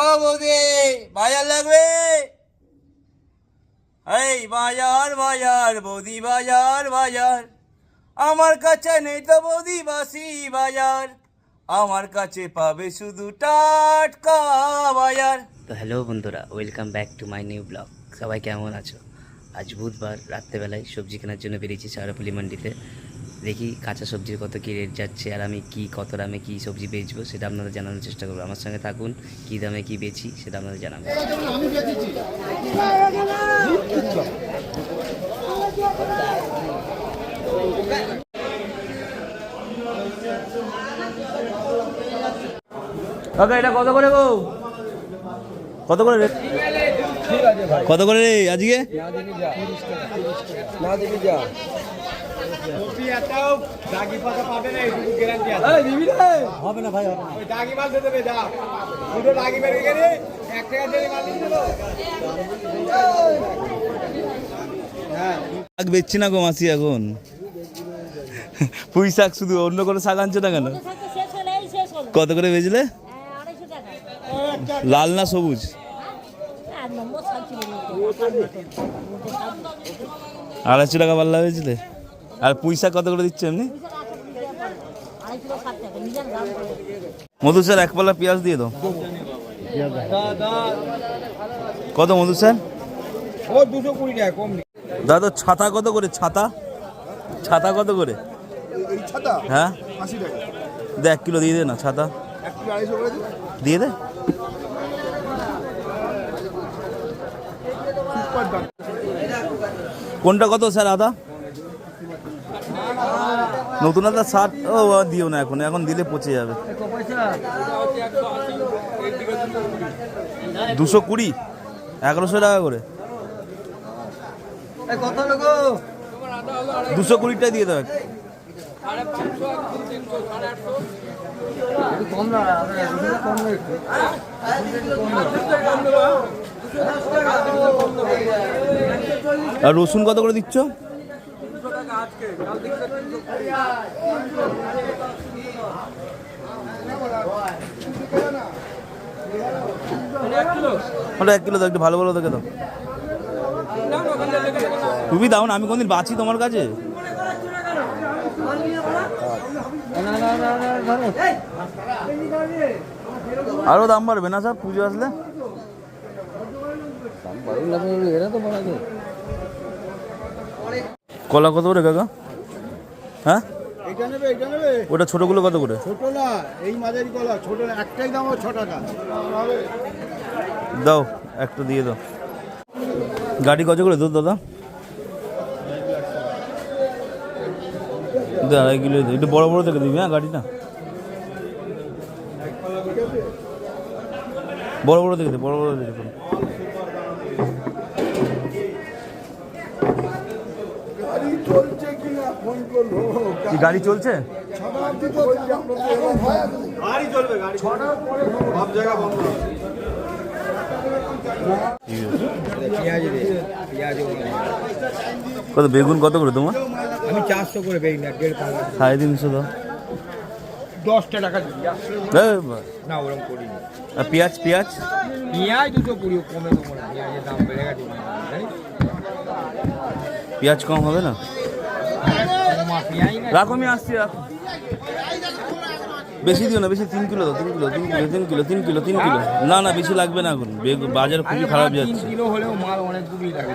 ও বৌদি বাজার লাগবে? এই বাজার বাজার বৌদি বাজার বাজার, আমার কাছে নেই তো বৌদি বাসি বাজার, আমার কাছে পাবে শুধু টাটকা বাজার। তো হ্যালো বন্ধুরা, welcome back to my new blog. সবাই কেমন আছো? আজ বুধবার রাত্রেবেলায় সবজি কেনার জন্য বেরিয়েছি চারাপল্লি মান্ডিতে। দেখি কাঁচা সবজির কত কী রেট যাচ্ছে, আর আমি কত দামে কী সবজি বেচবো সেটা আপনাদের জানানোর চেষ্টা করবো। আমার সঙ্গে থাকুন, কী দামে কী বেচি সেটা আপনাদের জানাবো। ওকে, এটা কত করে গো? কত করে রে? কত করে রে আজকে? বেচছি না গো মাসি এখন। পুঁই শাক শুধু, অন্য কোনো শাক আনছো না কেন? কত করে বেচলে? লাল না সবুজ? 250 টাকা পাল্লা বেচলে। আর পুঁই শাক কত করে দিচ্ছে এমনি? মধু স্যার এক পাল্লা পেঁয়াজ দিয়ে দাও। কত মধু স্যার? 220 টাকা কম। দাদা ছাতা কত করে? ছাতা ছাতা কত করে? হ্যাঁ 80 টাকা। দে 1 কিলো দিয়ে দে না ছাতা। 1 কিলো 250 করে দিয়ে দে। কোনটা কত স্যার আদা? নতুন আদা 60। ও দিও না এখন, এখন দিলে পচে যাবে। 220, 1100 টাকা করে। 220টাই দিয়ে দেবে। আর রসুন কত করে দিচ্ছ? ওটা 1 কিলো দাও, একটু ভালো ভালো দেখে দাও। তুমি দাও না, আমি কোনদিন বাঁচি তোমার কাছে? আরো দাম বাড়বে না স্যার পুজো আসলে? কলা কত করে কাকা? হ্যাঁ ওটা ছোটগুলো কত করে? ছোট না, এই মাঝারি কলা ছোট না, একটাই দাম 6 টাকা। দাও একটা দিয়ে দাও। গাড়ি কত করে দুধ দাদা? 2.5 কিলো একটু বড় বড় দেখে দিবি। হ্যাঁ গাড়িটা বড় বড় দেখে দে, বড় বড় দেখে। গাড়ি চলছে? কত বেগুন কত করে তোমার? আমি 400 করে বেই না, 1.5 350 দাও। 10 টাকা না, ওরকম করি না। আর পেঁয়াজ? পেঁয়াজ 220 কমে দেবো না, পেঁয়াজের দাম বেড়ে গেছে। পেঁয়াজ কম হবে না? রাখো, আমি আসছি, রাখো। বেশি দিও না, বেশি 3 কিলো দাও। 3 kilo 3 kilo 3 kilo 3 kilo 3 kilo. না না বেশি লাগবে না এখন, বাজার খুবই খারাপ যাচ্ছে। 3 কিলো হলেও মাল অনেক দূরই লাগে।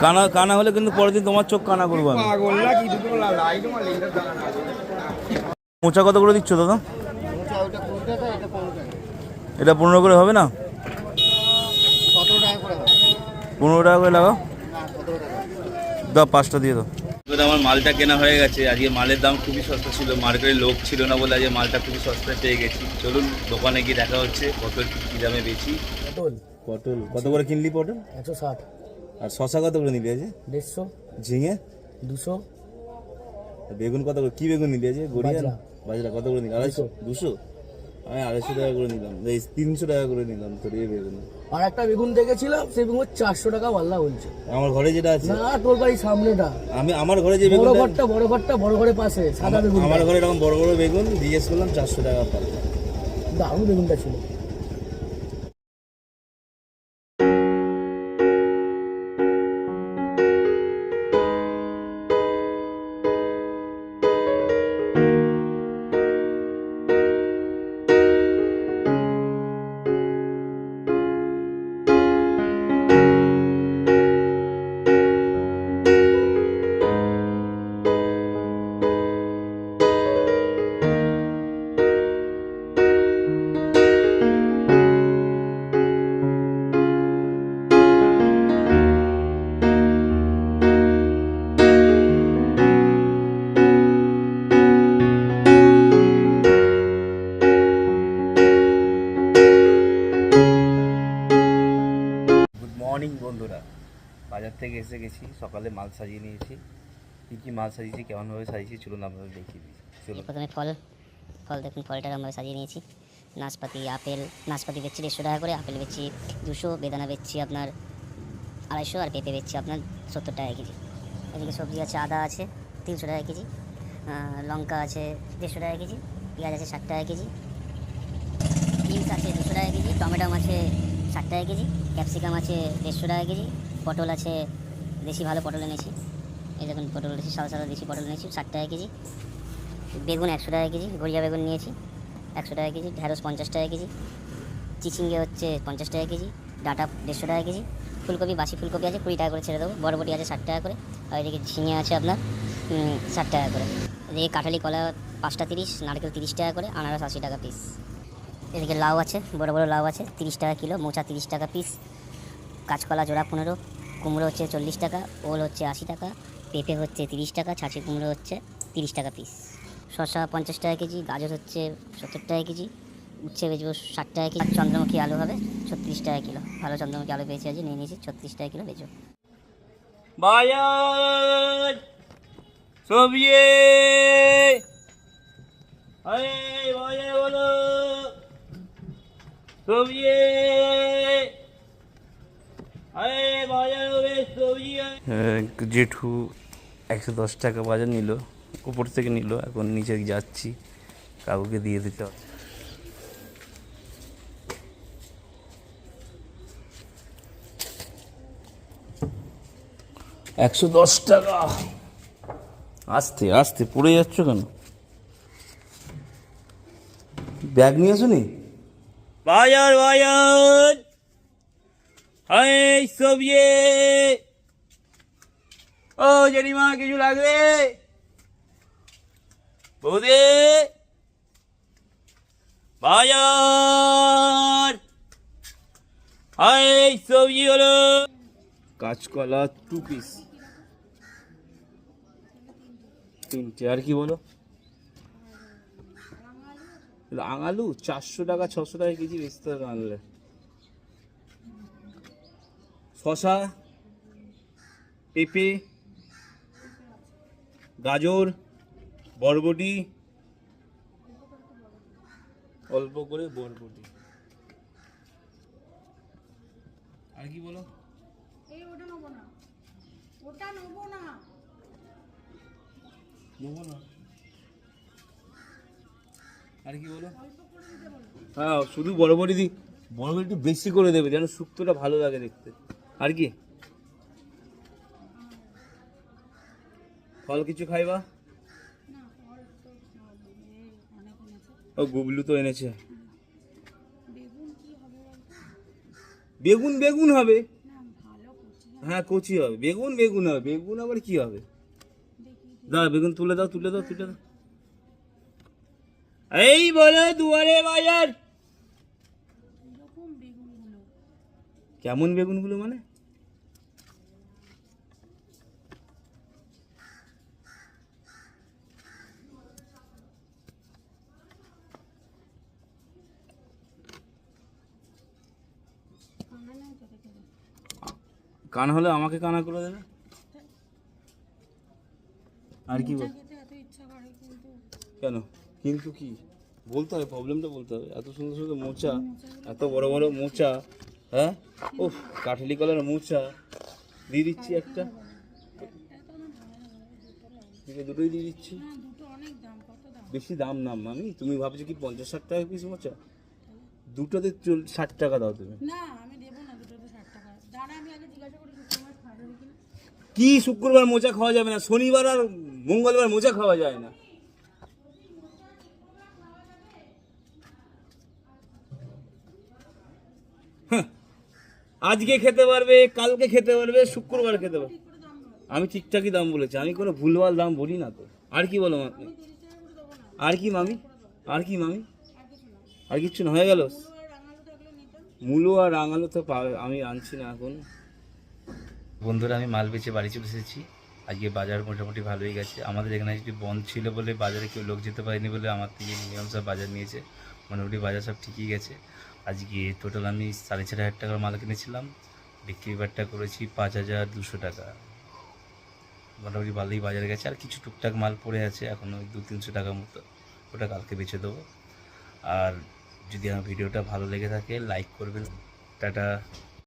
কানা কানা হলে কিন্তু পরের দিন তোমার চোখ কানা করবো আমি। মোচা কত করে দিচ্ছ দাদা? এটা 15 করে হবে না? 15 টাকা করে লাগাও। দাও 5টা দিয়ে দাও। আমার মালটা কেনা হয়ে গেছে। আজকে মালের দাম খুবই সস্তা ছিল, মার্কেটে লোক ছিল না বলে আজকে মালটা খুবই সস্তায় পেয়ে গেছি। চলুন দোকানে গিয়ে দেখা হচ্ছে পটল কী দামে বেচি। পটল কত করে কিনলি? পটল 160। আর শশা কত করে নিলি আছে? 150। ঝিঙে 200। বেগুন কত করে? কি বেগুন নিলি আছে? গড়িয়া বাজরা কত করে নিলি? 250। 200? আমি 250 টাকা করে নিলাম, 300 টাকা করে নিলাম তোর এই বেগুন। আর একটা বেগুন দেখেছিলাম, সেই বেগুন 400 টাকা পাল্লা বলছে। আমার ঘরে যেটা আছে না, তোর বাড়ির সামনেটা। আমি আমার ঘরে যে বেগুন, বড় ঘরের পাশে সাদা বেগুন। আমার ঘরে এরকম বড় বড় বেগুন জিজ্ঞেস করলাম 400 টাকা পাল্লা। দারুণ বেগুনটা ছিল। মর্নিং বন্ধুরা, বাজার থেকে এসে গেছি, সকালে মাল সাজিয়ে নিয়েছি। কী মাল সাজিয়েছি, কেমনভাবে সাজিয়েছি চলুন আপনাদের দেখিয়ে দিই। চলুন। প্রথমে ফল দেখুন, ফলটা আমরা সাজিয়ে নিয়েছি। নাশপাতি, আপেল, নাশপাতি বেচছি 150 টাকা করে, আপেল বেচছি 200, বেদানা বেচছি আপনার 250, আর পেঁপে বেচছি আপনার 70 টাকা কেজি। এদিকে সবজি আছে, আদা আছে 300 টাকা কেজি, লঙ্কা আছে 150 টাকা কেজি, পেঁয়াজ আছে 60 টাকা কেজি, বিনস আছে 200 টাকা কেজি, টমেটো আছে 60 টাকা কেজি, ক্যাপসিকাম আছে 150 টাকা কেজি, পটল আছে, দেশি ভালো পটল এনেছি, এই দেখুন পটল এনেছি, সাদা সাদা দেশি পটল এনেছি 60 টাকা কেজি, বেগুন 100 টাকা কেজি, গড়িয়া বেগুন নিয়েছি 100 টাকা কেজি, ঢ্যাঁড়স 50 টাকা কেজি, চিচিঙ্গে হচ্ছে 50 টাকা কেজি, ডাঁটা 150 টাকা কেজি, ফুলকপি, বাসি ফুলকপি আছে 20 টাকা করে ছেড়ে দেবো, বরবটি আছে 60 টাকা করে, আর এদিকে ঝিঙে আছে আপনার 60 টাকা করে, এদিকে কাঁঠালি কলা 5টা 30, নারকেল 30 টাকা করে, আনারস 80 টাকা পিস, এদিকে লাউ আছে, বড় বড় লাউ আছে 30 টাকা কিলো, মোচা 30 টাকা পিস, কাঁচকলা জোড়া 15, কুমড়ো হচ্ছে 40 টাকা, ওল হচ্ছে 80 টাকা, পেঁপে হচ্ছে 30 টাকা, ছাঁচি কুমড়ো হচ্ছে 30 টাকা পিস, শসা 50 টাকা কেজি, গাজর হচ্ছে 70 টাকা কেজি, উচ্ছে বেচবো 60 টাকা কেজি, চন্দ্রমুখী আলু হবে 36 টাকা কিলো, ভালো চন্দ্রমুখী আলু পেয়েছি আজ, নিয়ে নিয়েছি 36 টাকা কিলো বেচবো। বাজার সবজি, আরে বাজার বলো সবজি, আরে বাজার হবে সবজি। জেঠু 110 টাকা বাজার নিল, উপর থেকে নিল, এখন নিচে যাচ্ছি, কাকুকে দিয়ে দিতে হবে। 110 টাকা। আস্তে আস্তে পড়ে যাচ্ছ কেন? ব্যাগ নিয়ে আসো নি? বাজার বাজার, এই সবজি, ও জেঠিমা কিছু লাগবে? বৌদি বাজার, এই সবজি হলো কাঁচকলা 2 পিস, 3টে, আর কি বলো? রাঙালু 400 টাকা 600 টাকা কেজি বেচতে হবে আনলে। শসা, পেঁপে, গাজর, বরবটি, অল্প করে বরবটি, আর কি বলো? নেবো না, আর কি বলো? হ্যাঁ, শুধু বরবটি দিই, বরবটি একটু বেশি করে দেবে যেন শুক্তোটা ভালো লাগে দেখতে। আর কি ফল কিছু খাইবা? ও গুবলু তো এনেছে। বেগুন বেগুন হবে, হ্যাঁ কচি হবে, বেগুন বেগুন হবে, বেগুন আবার কি হবে? দাও বেগুন তুলে দাও, তুলে দাও, তুলে দাও। এই বলো দুয়ারে বাজার। কেমন বেগুনগুলো মানে? কান হলে আমাকে কানা করে দেবে। আর কি বল? কেন কিন্তু কি বলতে হবে, প্রবলেমটা বলতে হবে। এত সুন্দর সুন্দর মোচা, এত বড় বড় মোচা, হ্যাঁ ও কাঠালি কলার মোচা দিয়ে দিচ্ছি একটা, দুটোই দিয়ে দিচ্ছি। বেশি দাম না মামি, তুমি ভাবছো কি 50-60 টাকা পিস মোচা? দুটোতে 60 টাকা দাও তুমি। কি শুক্রবার মোচা খাওয়া যাবে না, শনিবার আর মঙ্গলবার মোচা খাওয়া যায় না। আজকে খেতে পারবে, কালকে খেতে পারবে, শুক্রবার খেতে পারবে। আমি ঠিকঠাকই দাম বলেছি, আমি কোনো ভুলভাল দাম বলি না তো। আর কি বলো আপনি? আর কি মামি? আর কি মামি? আর কিচ্ছু না, হয়ে গেল? মূলো আর রাঙালো তো আমি আনছি না এখন। বন্ধুরা আমি মাল বেচে বাড়ি চলে এসেছি। আজকে বাজার মোটামুটি ভালোই গেছে। আমাদের এখানে আজকে বন্ধ ছিল বলে বাজারে কেউ লোক যেতে পারেনি বলে আমার থেকে মিনিমাম সব বাজার নিয়েছে। মোটামুটি বাজার সব ঠিকই গেছে। আজকে টোটাল আমি 4,500 টাকার মাল কিনেছিলাম, বিক্রি বাট্টা করেছি 5,200 টাকা, মোটামুটি ভালোই বাজারে গেছে। আর কিছু টুকটাক মাল পড়ে আছে এখনও 200-300 টাকার মতো, ওটা কালকে বেচে দেবো। আর যদি আমার ভিডিওটা ভালো লেগে থাকে লাইক করবেন। টাটা।